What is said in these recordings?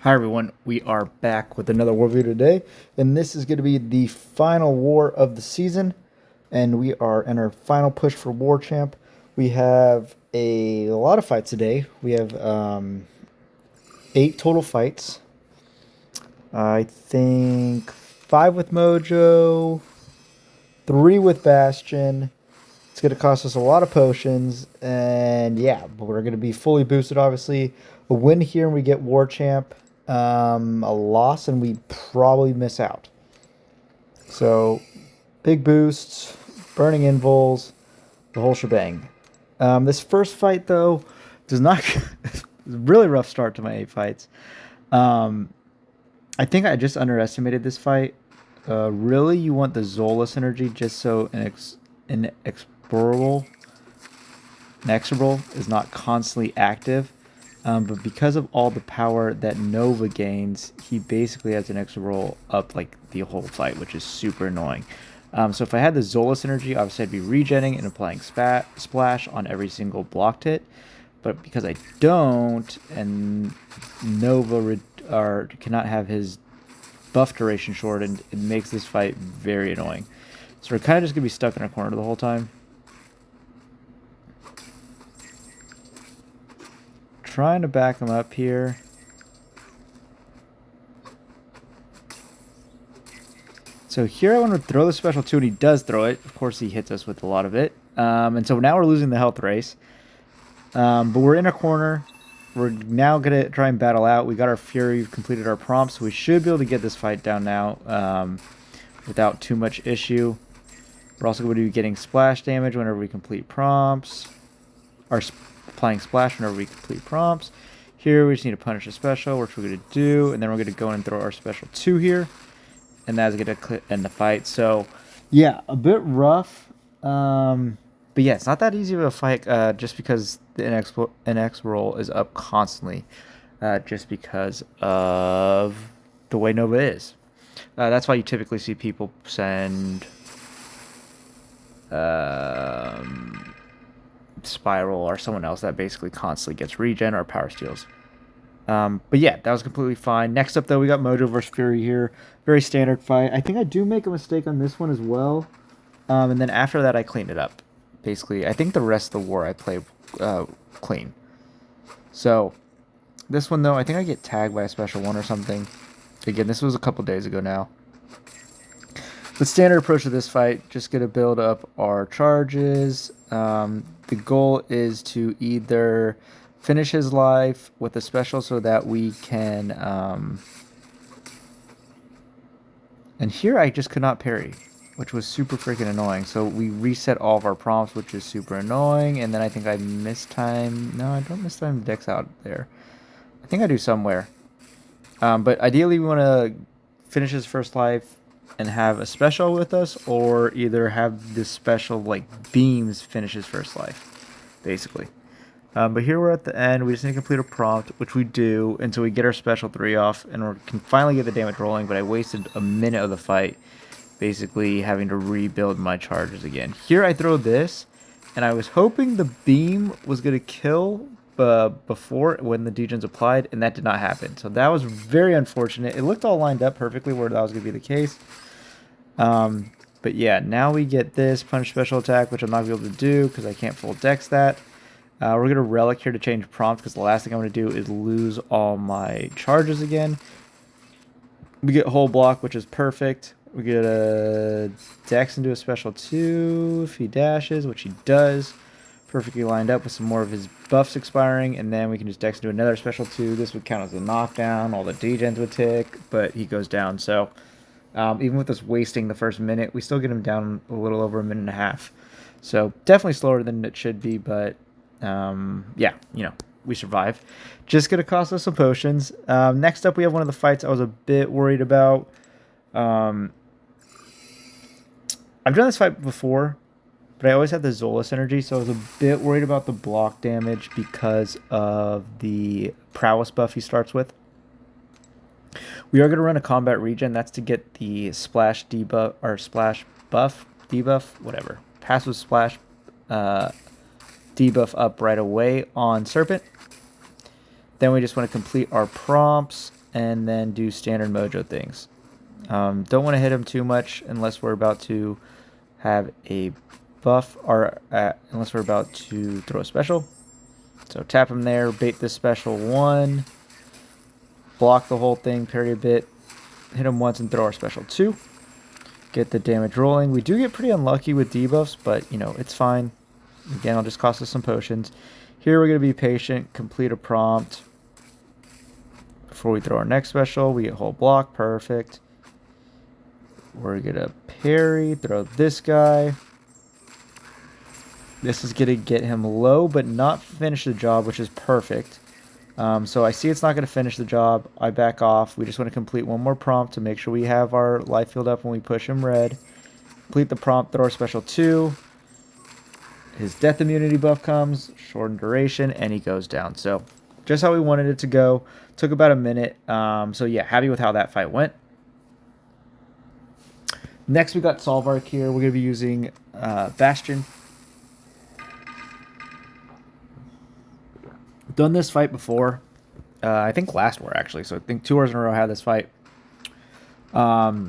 Hi everyone, we are back with another war video today, and this is going to be the final war of the season, and we are in our final push for War Champ. We have a lot of fights today. We have 8 total fights. I think 5 with Mojo, 3 with Bastion. It's going to cost us a lot of potions, and yeah, but we're going to be fully boosted, obviously. A win here and we get War Champ. A loss and we probably miss out. So, big boosts, burning invols, the whole shebang. This first fight, though, does not... it's a really rough start to my 8 fights. I think I just underestimated this fight. Really, you want the Zola energy just so inexorable is not constantly active. But because of all the power that Nova gains, he basically has an extra roll up like the whole fight, which is super annoying. So if I had the Zola synergy, obviously I'd be regenning and applying splash on every single blocked hit. But because I don't, and Nova cannot have his buff duration shortened, it makes this fight very annoying. So we're kind of just going to be stuck in a corner the whole time. Trying to back him up here. So here I want to throw the special 2, and he does throw it. Of course, he hits us with a lot of it. And so now we're losing the health race. But we're in a corner. We're now going to try and battle out. We got our Fury. We've completed our prompts. So we should be able to get this fight down now without too much issue. We're also going to be getting splash damage whenever we complete prompts. Applying splash whenever we complete prompts. Here we just need to punish a special, which we're going to do, and then we're going to go in and throw our special 2 here, and that's going to end the fight. So yeah, a bit rough, but yeah, it's not that easy of a fight just because the NX roll is up constantly, just because of the way Nova is. That's why you typically see people send Spiral or someone else that basically constantly gets regen or power steals. But yeah, that was completely fine. Next up, though, we got Mojo versus Fury here. Very standard fight. I think I do make a mistake on this one as well. And then after that, I cleaned it up. Basically, I think the rest of the war I played clean. So this one, though, I think I get tagged by a special 1 or something. Again, this was a couple days ago now. The standard approach to this fight, just going to build up our charges. The goal is to either finish his life with a special so that we can... and here I just could not parry, which was super freaking annoying. So we reset all of our prompts, which is super annoying. And then I think I mistime... No, I don't mistime Dex out there. I think I do somewhere. But ideally we want to finish his first life and have a special with us, or either have this special like beams finish his first life, basically. But here we're at the end. We just need to complete a prompt, which we do until we get our special 3 off, and we can finally get the damage rolling. But I wasted a minute of the fight, basically having to rebuild my charges again. Here I throw this, and I was hoping the beam was gonna kill before when the degens applied, and that did not happen. So that was very unfortunate. It looked all lined up perfectly where that was gonna be the case. But yeah, now we get this punish special attack, which I'm not going to be able to do because I can't full dex that. We're going to relic here to change prompt because the last thing I'm going to do is lose all my charges again. We get whole block, which is perfect. We get a dex into a special 2 if he dashes, which he does. Perfectly lined up with some more of his buffs expiring, and then we can just dex into another special 2. This would count as a knockdown. All the degens would tick, but he goes down, so... even with us wasting the first minute, we still get him down a little over a minute and a half. So definitely slower than it should be, but yeah, you know, we survived. Just going to cost us some potions. Next up, we have one of the fights I was a bit worried about. I've done this fight before, but I always had the Zola synergy, so I was a bit worried about the block damage because of the prowess buff he starts with. We are going to run a combat regen. That's to get the splash debuff, or splash buff, debuff, whatever. Passive splash debuff up right away on Serpent. Then we just want to complete our prompts and then do standard Mojo things. Don't want to hit him too much unless we're about to have a buff, or unless we're about to throw a special. So tap him there, bait this special 1, block the whole thing, parry a bit, hit him once and throw our special 2. Get the damage rolling. We do get pretty unlucky with debuffs, but you know, it's fine. Again, it'll just cost us some potions. Here we're going to be patient, complete a prompt. Before we throw our next special, we get whole block, perfect. We're going to parry, throw this guy. This is going to get him low, but not finish the job, which is perfect. So I see it's not going to finish the job. I back off. We just want to complete one more prompt to make sure we have our life field up when we push him red. Complete the prompt, throw our special 2. His death immunity buff comes, shortened duration, and he goes down. So just how we wanted it to go. Took about a minute. So yeah, happy with how that fight went. Next we got Solvarch here. We're going to be using Bastion. Done this fight before. I think last war actually. So I think 2 wars in a row I had this fight. Not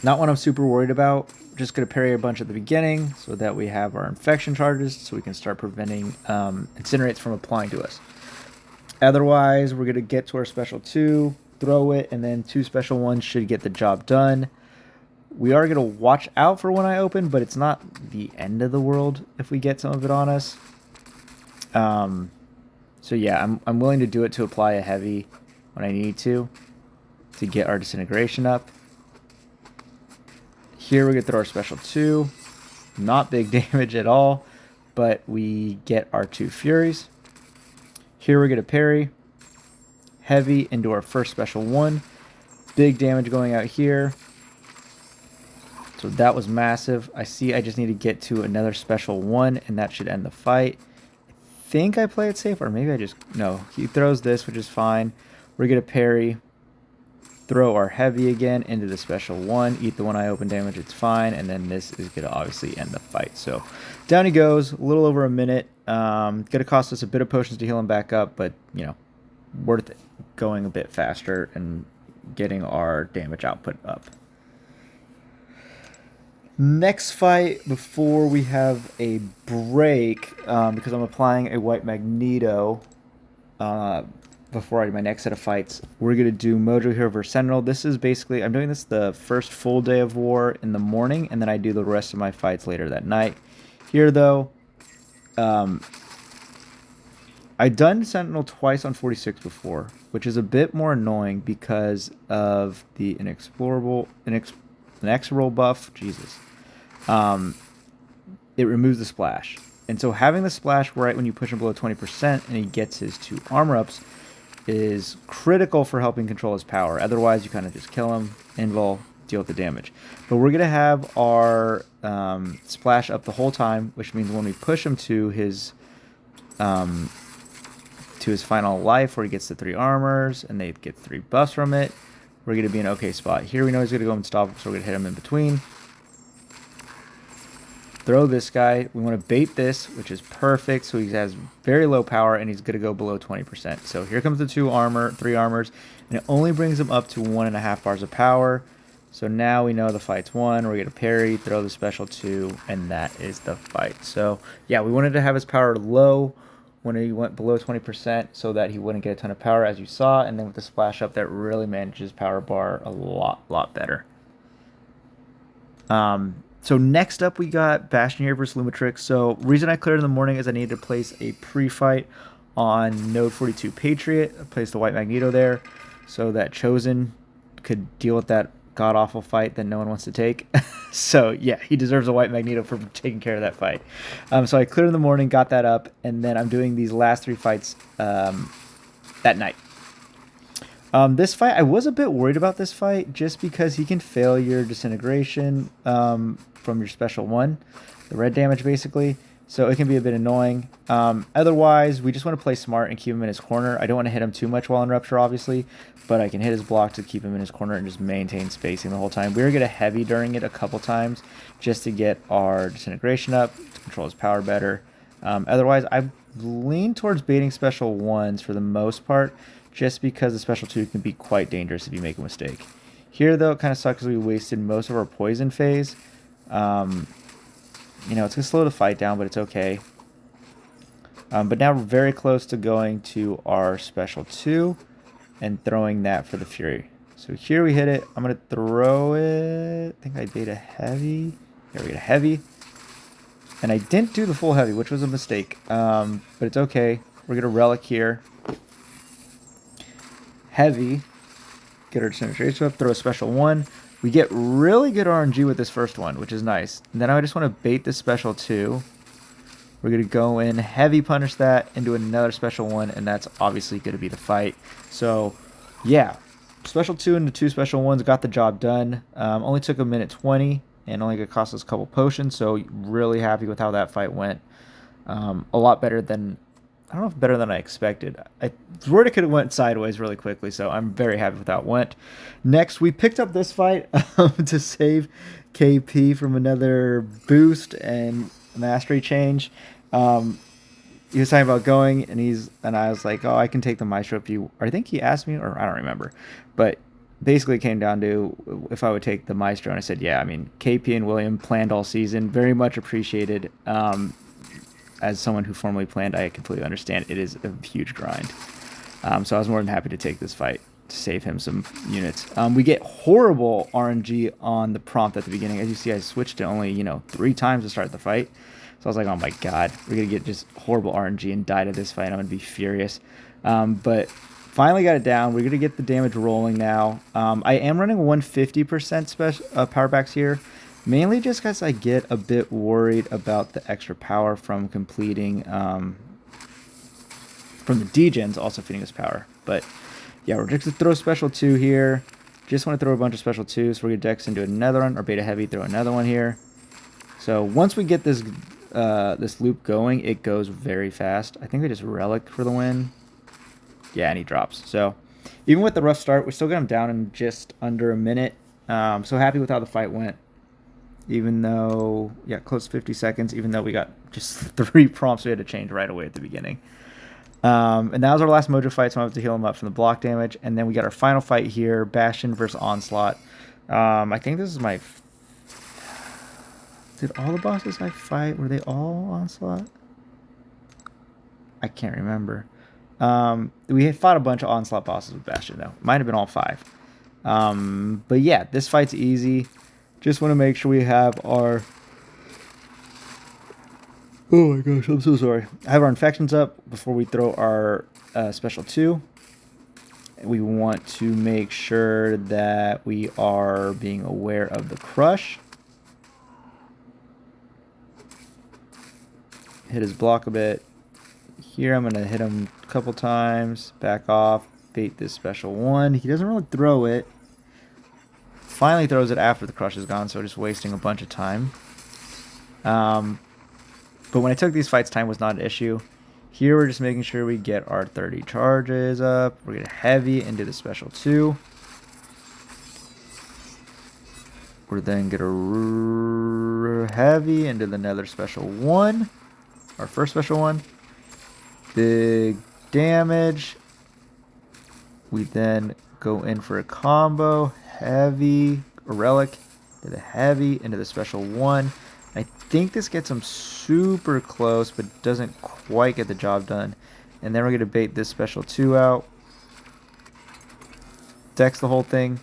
one I'm super worried about. Just going to parry a bunch at the beginning so that we have our infection charges so we can start preventing incinerates from applying to us. Otherwise, we're going to get to our special 2, throw it, and then 2 special 1s should get the job done. We are going to watch out for when I open, but it's not the end of the world if we get some of it on us. So yeah, I'm willing to do it to apply a heavy when I need to get our disintegration up. Here we're going to throw our special 2. Not big damage at all, but we get our 2 Furies. Here we're going to parry. Heavy into our first special 1. Big damage going out here. So that was massive. I see I just need to get to another special 1, and that should end the fight. I think I play it safe, or maybe I just... No, he throws this, which is fine. We're going to parry. Throw our heavy again into the special 1. Eat the one eye open damage, it's fine. And then this is going to obviously end the fight. So down he goes, a little over a minute. Going to cost us a bit of potions to heal him back up, but, you know, worth it going a bit faster and getting our damage output up. Next fight before we have a break, because I'm applying a white Magneto before I do my next set of fights, we're going to do Mojo here versus Sentinel. This is basically, I'm doing this the first full day of war in the morning, and then I do the rest of my fights later that night. Here, though, I've done Sentinel twice on 46 before, which is a bit more annoying because of the inexorable buff. Jesus. It removes the splash. And so having the splash right when you push him below 20% and he gets his 2 armor ups is critical for helping control his power. Otherwise, you kind of just kill him, invul, deal with the damage. But we're going to have our splash up the whole time, which means when we push him to his final life, where he gets the 3 armors and they get 3 buffs from it, we're going to be in an okay spot. Here we know he's going to go and stop him, so we're going to hit him in between. Throw this guy. We want to bait this, which is perfect. So he has very low power, and he's going to go below 20%. So here comes the 3 armors, and it only brings him up to 1.5 bars of power. So now we know the fight's won. We're going to parry, throw the special 2, and that is the fight. So yeah, we wanted to have his power low when he went below 20% so that he wouldn't get a ton of power, as you saw. And then with the splash up, that really manages power bar a lot better. So next up, we got Bastion here versus Lumatrix. So reason I cleared in the morning is I needed to place a pre-fight on node 42 Patriot. I placed the white Magneto there so that Chosen could deal with that god-awful fight that no one wants to take. So yeah, he deserves a white Magneto for taking care of that fight. So I cleared in the morning, got that up, and then I'm doing these last 3 fights that night. This fight, I was a bit worried about this fight just because he can fail your disintegration from your special 1, the red damage basically, so it can be a bit annoying. Otherwise, we just want to play smart and keep him in his corner. I don't want to hit him too much while in Rupture, obviously, but I can hit his block to keep him in his corner and just maintain spacing the whole time. We were going to heavy during it a couple times just to get our disintegration up, to control his power better. Otherwise, I lean towards baiting special 1s for the most part, just because the special 2 can be quite dangerous if you make a mistake. Here, though, it kind of sucks because we wasted most of our poison phase. You know, it's going to slow the fight down, but it's okay. But now we're very close to going to our special 2 and throwing that for the Fury. So here we hit it. I'm going to throw it. I think I bait a heavy. There we get a heavy. And I didn't do the full heavy, which was a mistake. But it's okay. We're going to relic here. Heavy. Get our concentration up. Throw a special 1. We get really good RNG with this first one, which is nice. And then I just want to bait this special 2. We're going to go in, heavy punish that, and do another special 1, and that's obviously going to be the fight. So, yeah. Special 2 and the 2 special 1s got the job done. Only took a minute 20, and only could cost us a couple potions, so really happy with how that fight went. A lot better than... I don't know if better than I expected. I was worried it could have went sideways really quickly, so I'm very happy with how it went. Next, we picked up this fight to save KP from another boost and mastery change. He was talking about going, and I was like, oh, I can take the Maestro if you... I think he asked me, or I don't remember. But basically it came down to if I would take the Maestro, and I said, yeah, I mean, KP and William planned all season. Very much appreciated. As someone who formerly planned, I completely understand it is a huge grind. So I was more than happy to take this fight to save him some units. We get horrible RNG on the prompt at the beginning. As you see, I switched to only, 3 times to start the fight. So I was like, oh my god, we're going to get just horrible RNG and die to this fight. I'm going to be furious. But finally got it down. We're going to get the damage rolling now. I am running 150% power backs here. Mainly just because I get a bit worried about the extra power from completing, from the degens also feeding us power. But yeah, we're just going to throw special 2 here. Just want to throw a bunch of special 2s. So we're going to dex into another one, or beta heavy, throw another one here. So once we get this this loop going, it goes very fast. I think we just relic for the win. Yeah, and he drops. So even with the rough start, we still got him down in just under a minute. So happy with how the fight went. Even though, yeah, close to 50 seconds, even though we got just 3 prompts we had to change right away at the beginning. And that was our last Mojo fight, so I have to heal him up from the block damage. And then we got our final fight here, Bastion versus Onslaught. I think this is my... Did all the bosses I fight, were they all Onslaught? I can't remember. We had fought a bunch of Onslaught bosses with Bastion, though. Might have been all 5. But yeah, this fight's easy. Just want to make sure we have our... Oh my gosh, I'm so sorry. I have our infections up before we throw our special 2. We want to make sure that we are being aware of the crush. Hit his block a bit. Here I'm going to hit him a couple times. Back off. Bait this special 1. He doesn't really throw it. Finally throws it after the crush is gone, so just wasting a bunch of time. But when I took these fights, time was not an issue. Here we're just making sure we get our 30 charges up. We're going to heavy into the special 2. We're then going to heavy into the nether special 1. Our first special 1. Big damage. We then go in for a combo. Heavy, a relic, to the heavy, into the special 1. I think this gets him super close, but doesn't quite get the job done. And then we're going to bait this special 2 out. Dex the whole thing.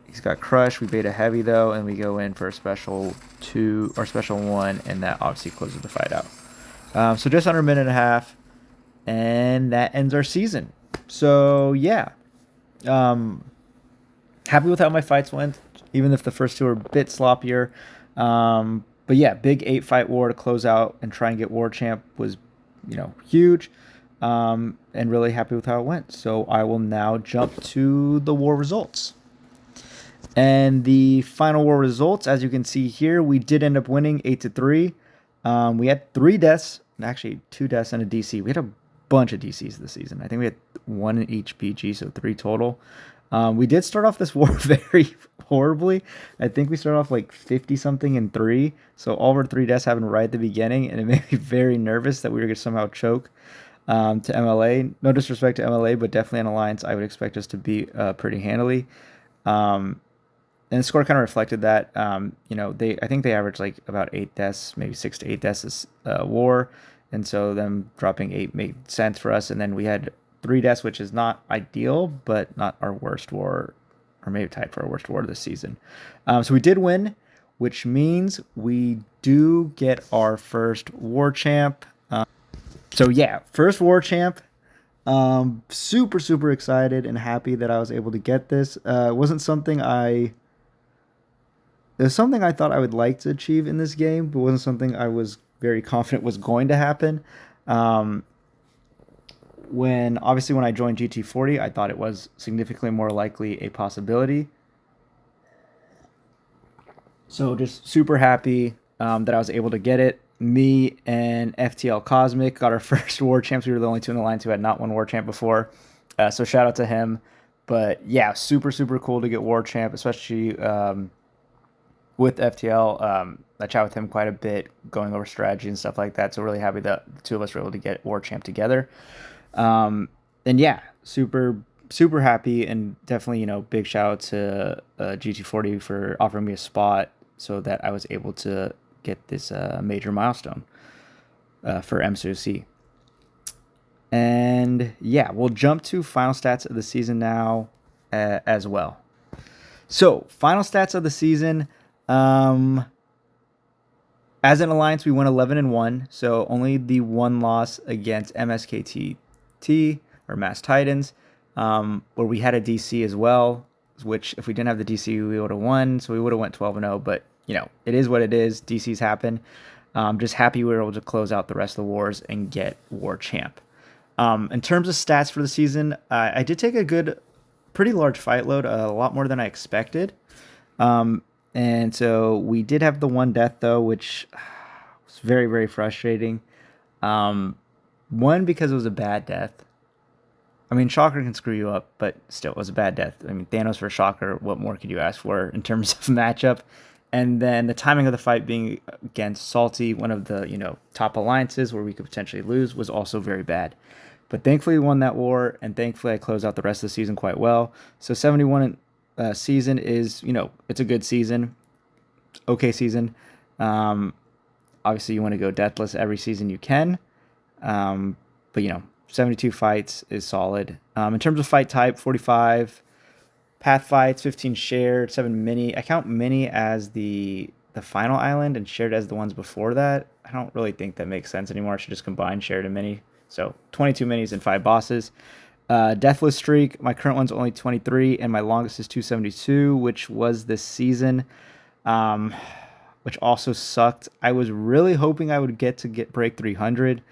He's got crush. We bait a heavy, though, and we go in for a special 2, or special 1, and that obviously closes the fight out. So just under a minute and a half, and that ends our season. So, yeah. Happy with how my fights went, even if the first 2 were a bit sloppier. But yeah, big 8-fight war to close out and try and get War Champ was, huge. And really happy with how it went. So I will now jump to the war results. And the final war results, as you can see here, we did end up winning 8-3. We had 3 deaths, actually 2 deaths and a DC. We had a bunch of DCs this season. I think we had 1 in each PG, so 3 total. We did start off this war very horribly. I think we started off like 50 something in 3. So all of our 3 deaths happened right at the beginning, and it made me very nervous that we were going to somehow choke to MLA. No disrespect to MLA, but definitely an alliance I would expect us to beat pretty handily. Um, and the score kind of reflected that. I think they averaged like about 8 deaths, maybe 6 to 8 deaths this war, and so them dropping 8 made sense for us. And then we had 3 deaths, which is not ideal, but not our worst war, or maybe tied for our worst war this season. So we did win, which means we do get our first war champ. So yeah, first war champ. Super super excited and happy that I was able to get this. It wasn't something I It was something I thought I would like to achieve in this game, but wasn't something I was very confident was going to happen. Um, when I joined GT40, I thought it was significantly more likely a possibility. So just super happy that I was able to get it. Me and FTL Cosmic got our first war champs. We were the only two in the lines who had not won war champ before. So shout out to him. But yeah, super super cool to get war champ, especially with FTL. I chat with him quite a bit, going over strategy and stuff like that. So really happy that the two of us were able to get war champ together. And yeah, super super happy, and definitely big shout out to GT40 for offering me a spot so that I was able to get this major milestone for MCOC. And yeah, we'll jump to final stats of the season now as well. So final stats of the season. As an alliance, we went 11-1, so only the one loss against MSKTT or Mass Titans, where we had a DC as well. Which, if we didn't have the DC, we would have won. So we would have went 12-0. But it is what it is. DCs happen. Just happy we were able to close out the rest of the wars and get war champ. In terms of stats for the season, I did take a pretty large fight load, a lot more than I expected. And so we did have the one death, though, which was very, very frustrating. One, because it was a bad death. I mean, Shocker can screw you up, but still, it was a bad death. I mean, Thanos for Shocker, what more could you ask for in terms of matchup? And then the timing of the fight being against Salty, one of the, top alliances where we could potentially lose, was also very bad. But thankfully, we won that war, and thankfully, I closed out the rest of the season quite well. So 71 season is, it's a good season. Okay season. Obviously, you want to go deathless every season you can. But, 72 fights is solid. In terms of fight type, 45 path fights, 15 shared, 7 mini. I count mini as the final island and shared as the ones before that. I don't really think that makes sense anymore. I should just combine shared and mini. So 22 minis and 5 bosses. Deathless streak, my current one's only 23, and my longest is 272, which was this season, which also sucked. I was really hoping I would get break 300,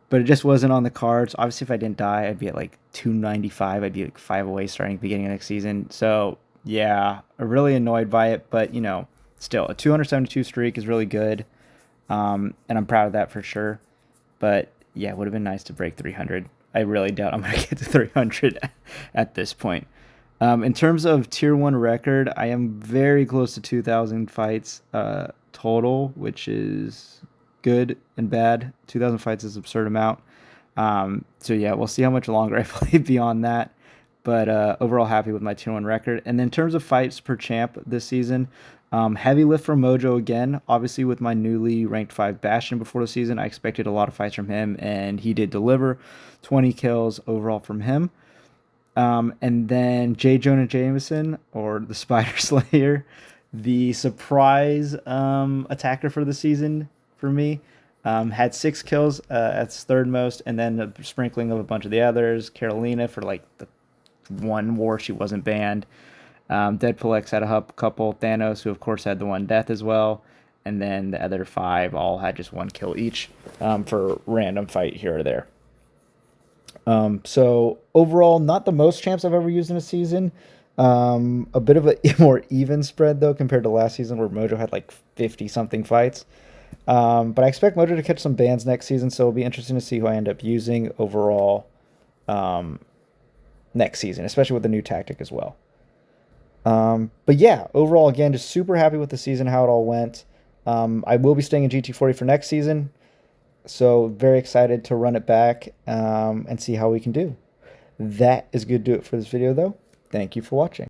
but it just wasn't on the cards. Obviously, if I didn't die, I'd be at like 295. I'd be like 5 away starting at the beginning of next season. So yeah, I'm really annoyed by it, but still a 272 streak is really good, and I'm proud of that for sure. But yeah, it would have been nice to break 300. I really doubt I'm going to get to 300 at this point. In terms of tier 1 record, I am very close to 2,000 fights total, which is good and bad. 2,000 fights is an absurd amount. So yeah, we'll see how much longer I play beyond that. But overall, happy with my tier 1 record. And then in terms of fights per champ this season, heavy lift from Mojo again. Obviously, with my newly ranked 5 Bastion before the season, I expected a lot of fights from him, and he did deliver. 20 kills overall from him. And then J. Jonah Jameson, or the Spider Slayer, the surprise attacker for the season for me. Had 6 kills at third most, and then a sprinkling of a bunch of the others. Carolina for like the one war she wasn't banned. Deadpool X had a couple. Thanos, who of course had the one death as well. And then the other 5 all had just 1 kill each for random fight here or there. So overall, not the most champs I've ever used in a season. A bit of a more even spread, though, compared to last season where Mojo had like 50-something fights. But I expect Mojo to catch some bans next season, so it'll be interesting to see who I end up using overall. next season, especially with the new tactic as well. But yeah, overall, again, just super happy with the season, how it all went. I will be staying in GT40 for next season, so very excited to run it back and see how we can do. That is going to do it for this video, though. Thank you for watching.